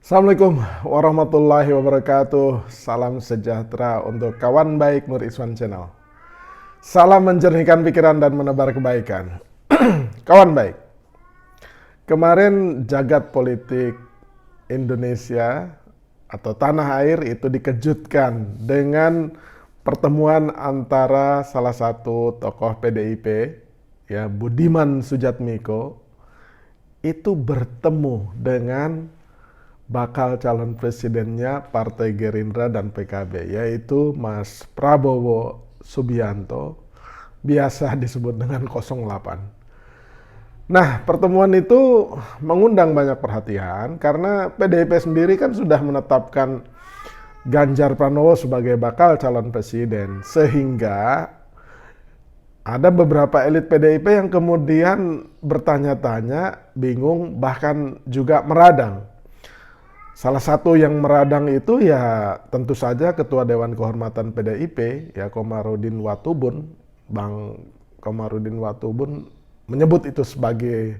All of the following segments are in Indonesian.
Assalamualaikum warahmatullahi wabarakatuh. Salam sejahtera untuk kawan baik Nur Iswan Channel. Salam menjernihkan pikiran dan menebar kebaikan. Kawan baik, kemarin jagat politik Indonesia atau tanah air itu dikejutkan dengan pertemuan antara salah satu tokoh PDIP, ya Budiman Sujatmiko, itu bertemu dengan bakal calon presidennya Partai Gerindra dan PKB, yaitu Mas Prabowo Subianto, biasa disebut dengan 08. Nah, pertemuan itu mengundang banyak perhatian karena PDIP sendiri kan sudah menetapkan Ganjar Pranowo sebagai bakal calon presiden, sehingga ada beberapa elit PDIP yang kemudian bertanya-tanya, bingung, bahkan juga meradang. Salah satu yang meradang itu ya tentu saja Ketua Dewan Kehormatan PDIP, ya Komarudin Watubun. Bang Komarudin Watubun menyebut itu sebagai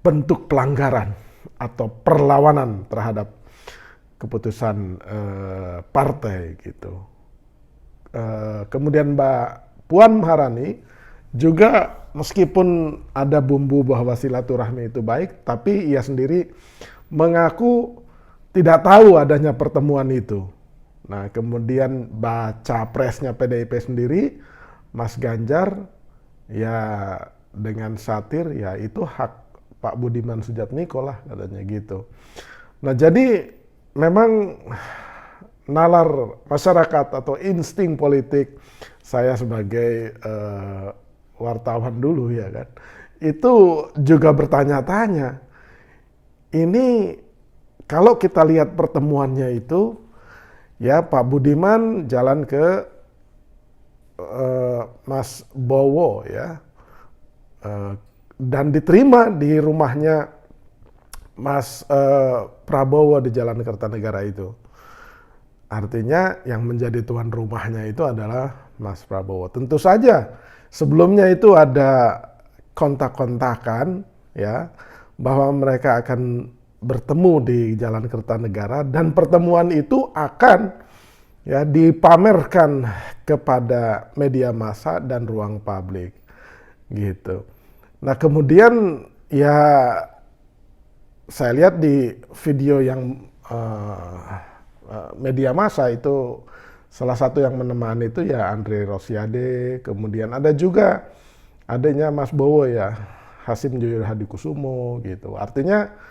bentuk pelanggaran atau perlawanan terhadap keputusan partai gitu. Kemudian Mbak Puan Maharani juga meskipun ada bumbu bahwa silaturahmi itu baik, tapi ia sendiri mengaku tidak tahu adanya pertemuan itu. Nah, kemudian baca presnya PDIP sendiri, Mas Ganjar, ya dengan satir, ya itu hak Pak Budiman Sujatmiko lah katanya gitu. Nah, jadi memang nalar masyarakat atau insting politik saya sebagai wartawan dulu ya kan, itu juga bertanya-tanya, ini kalau kita lihat pertemuannya itu, ya Pak Budiman jalan ke Mas Bowo ya, dan diterima di rumahnya Mas Prabowo di Jalan Kertanegara itu. Artinya yang menjadi tuan rumahnya itu adalah Mas Prabowo. Tentu saja sebelumnya itu ada kontak-kontakan ya, bahwa mereka akan bertemu di Jalan Kertanegara dan pertemuan itu akan ya dipamerkan kepada media massa dan ruang publik gitu. Nah, kemudian ya saya lihat di video yang media massa itu salah satu yang menemani itu ya Andre Rosiade, kemudian ada juga adanya Mas Bowo ya, Hasim Joyo Hadikusumo gitu. Artinya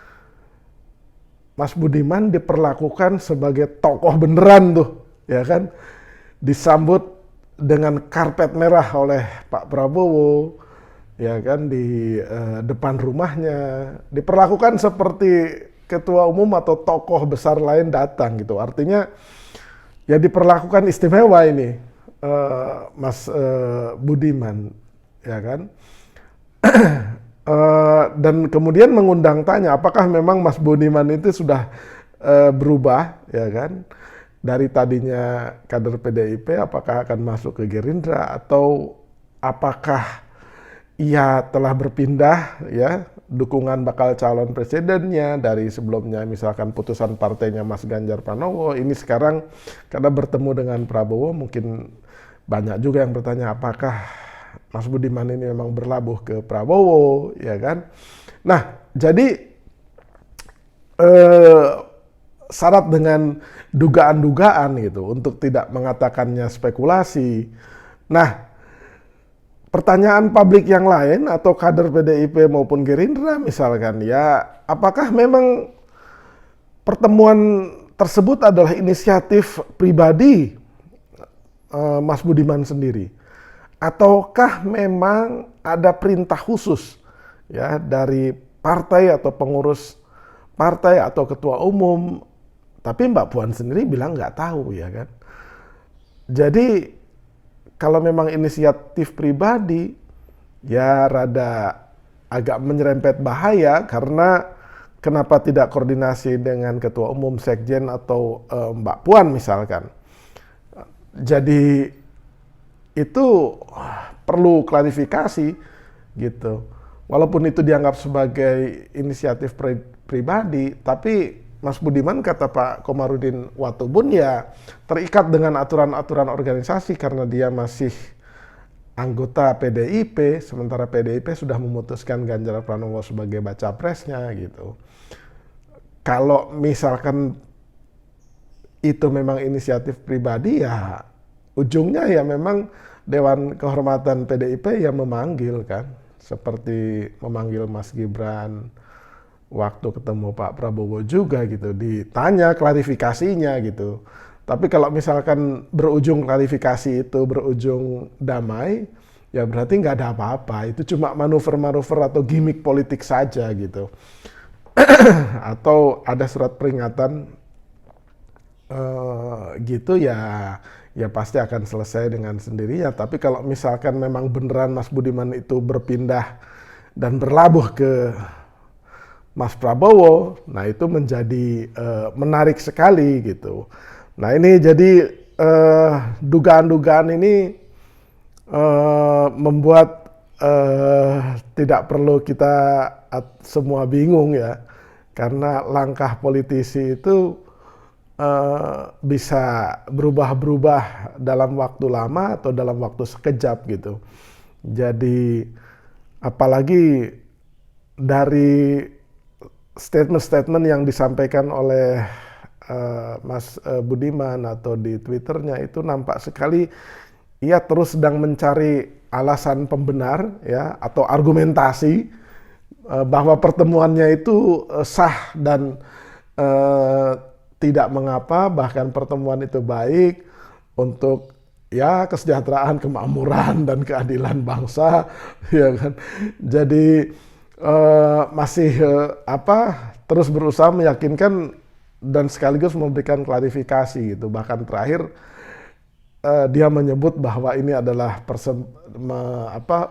Mas Budiman diperlakukan sebagai tokoh beneran tuh, ya kan? Disambut dengan karpet merah oleh Pak Prabowo, ya kan, di depan rumahnya. Diperlakukan seperti ketua umum atau tokoh besar lain datang gitu. Artinya ya diperlakukan istimewa ini Mas Budiman, ya kan? Dan kemudian mengundang tanya apakah memang Mas Budiman itu sudah berubah, ya kan, dari tadinya kader PDIP apakah akan masuk ke Gerindra atau apakah ia telah berpindah ya dukungan bakal calon presidennya dari sebelumnya misalkan putusan partainya Mas Ganjar Pranowo, ini sekarang karena bertemu dengan Prabowo mungkin banyak juga yang bertanya apakah Mas Budiman ini memang berlabuh ke Prabowo, ya kan? Nah, jadi syarat dengan dugaan-dugaan gitu untuk tidak mengatakannya spekulasi. Nah, pertanyaan publik yang lain atau kader PDIP maupun Gerindra misalkan, ya apakah memang pertemuan tersebut adalah inisiatif pribadi Mas Budiman sendiri? Ataukah memang ada perintah khusus ya dari partai atau pengurus partai atau ketua umum? Tapi Mbak Puan sendiri bilang nggak tahu, ya kan. Jadi kalau memang inisiatif pribadi ya rada agak menyerempet bahaya, karena kenapa tidak koordinasi dengan ketua umum, sekjen atau Mbak Puan misalkan. Jadi itu perlu klarifikasi gitu. Walaupun itu dianggap sebagai inisiatif pribadi, tapi Mas Budiman, kata Pak Komarudin Watubun, ya terikat dengan aturan-aturan organisasi karena dia masih anggota PDIP, sementara PDIP sudah memutuskan Ganjar Pranowo sebagai baca presnya gitu. Kalau misalkan itu memang inisiatif pribadi, ya ujungnya ya memang Dewan Kehormatan PDIP yang memanggil kan, seperti memanggil Mas Gibran waktu ketemu Pak Prabowo juga gitu, ditanya klarifikasinya gitu. Tapi kalau misalkan berujung klarifikasi itu berujung damai, ya berarti nggak ada apa-apa. Itu cuma manuver-manuver atau gimmick politik saja gitu. Atau ada surat peringatan gitu, ya pasti akan selesai dengan sendirinya. Tapi kalau misalkan memang beneran Mas Budiman itu berpindah dan berlabuh ke Mas Prabowo, nah itu menjadi menarik sekali gitu. Nah ini jadi dugaan-dugaan ini membuat tidak perlu kita semua bingung ya, karena langkah politisi itu bisa berubah-berubah dalam waktu lama atau dalam waktu sekejap gitu. Jadi apalagi dari statement-statement yang disampaikan oleh Mas Budiman atau di Twitternya itu nampak sekali ia terus sedang mencari alasan pembenar ya atau argumentasi bahwa pertemuannya itu sah dan tidak mengapa, bahkan pertemuan itu baik untuk ya kesejahteraan, kemakmuran dan keadilan bangsa ya kan. Jadi masih terus berusaha meyakinkan dan sekaligus memberikan klarifikasi gitu. Bahkan terakhir dia menyebut bahwa ini adalah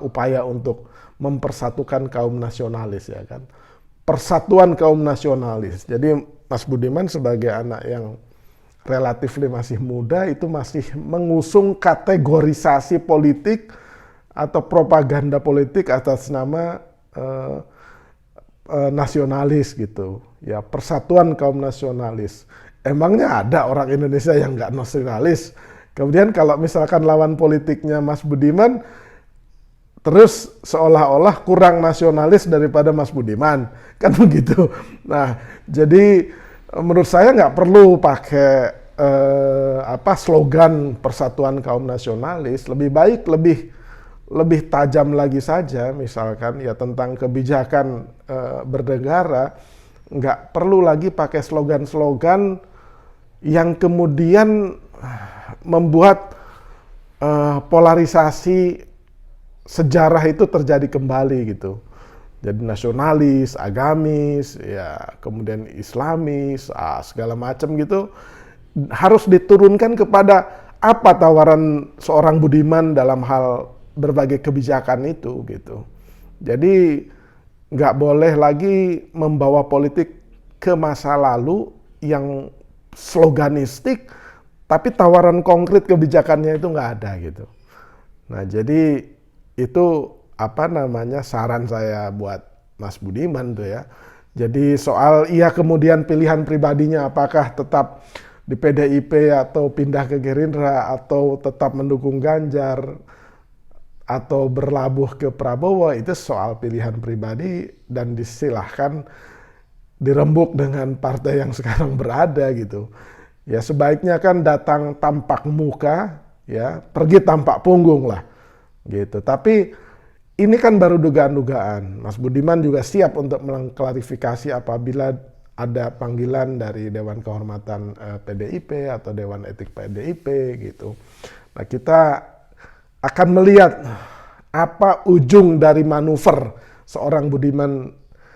upaya untuk mempersatukan kaum nasionalis ya kan. Persatuan kaum nasionalis. Jadi Mas Budiman sebagai anak yang relatif masih muda itu masih mengusung kategorisasi politik atau propaganda politik atas nama nasionalis gitu ya, persatuan kaum nasionalis. Emangnya ada orang Indonesia yang nggak nasionalis? Kemudian kalau misalkan lawan politiknya Mas Budiman terus seolah-olah kurang nasionalis daripada Mas Budiman, kan begitu. Nah jadi menurut saya nggak perlu pakai slogan persatuan kaum nasionalis. Lebih baik lebih tajam lagi saja, misalkan ya tentang kebijakan bernegara, nggak perlu lagi pakai slogan-slogan yang kemudian membuat polarisasi sejarah itu terjadi kembali gitu. Jadi nasionalis, agamis, ya kemudian islamis, segala macam gitu, harus diturunkan kepada apa tawaran seorang Budiman dalam hal berbagai kebijakan itu gitu. Jadi nggak boleh lagi membawa politik ke masa lalu yang sloganistik, tapi tawaran konkret kebijakannya itu nggak ada gitu. Nah jadi itu saran saya buat Mas Budiman tuh ya. Jadi soal kemudian pilihan pribadinya apakah tetap di PDIP atau pindah ke Gerindra atau tetap mendukung Ganjar atau berlabuh ke Prabowo, itu soal pilihan pribadi dan disilahkan dirembuk dengan partai yang sekarang berada gitu. Ya sebaiknya kan datang tampak muka, ya pergi tampak punggung lah gitu. Tapi ini kan baru dugaan-dugaan. Mas Budiman juga siap untuk mengklarifikasi apabila ada panggilan dari Dewan Kehormatan PDIP atau Dewan Etik PDIP gitu. Nah kita akan melihat apa ujung dari manuver seorang Budiman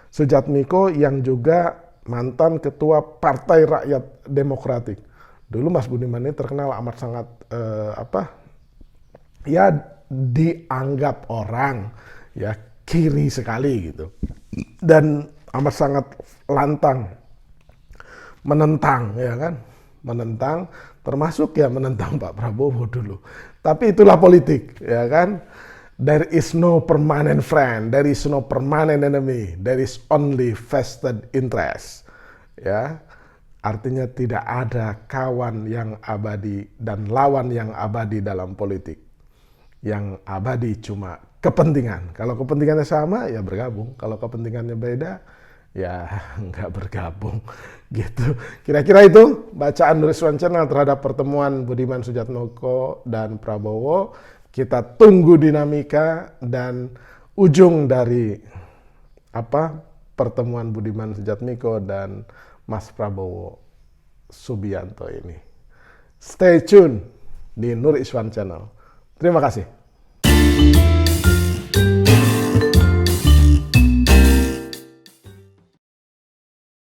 Sujatmiko yang juga mantan ketua Partai Rakyat Demokratik. Dulu Mas Budiman ini terkenal amat sangat dianggap orang ya kiri sekali gitu. Dan amat sangat lantang menentang ya kan. Menentang, termasuk ya menentang Pak Prabowo dulu. Tapi itulah politik, ya kan? There is no permanent friend, there is no permanent enemy, there is only vested interest. Ya, Artinya tidak ada kawan yang abadi dan lawan yang abadi dalam politik. Yang abadi cuma kepentingan. Kalau kepentingannya sama, ya bergabung. Kalau kepentingannya beda, ya nggak bergabung. Gitu. Kira-kira itu bacaan Nuriswan Channel terhadap pertemuan Budiman Sujatmiko dan Prabowo. Kita tunggu dinamika dan ujung dari pertemuan Budiman Sujatmiko dan Mas Prabowo Subianto ini. Stay tune di Nur Iswan Channel. Terima kasih.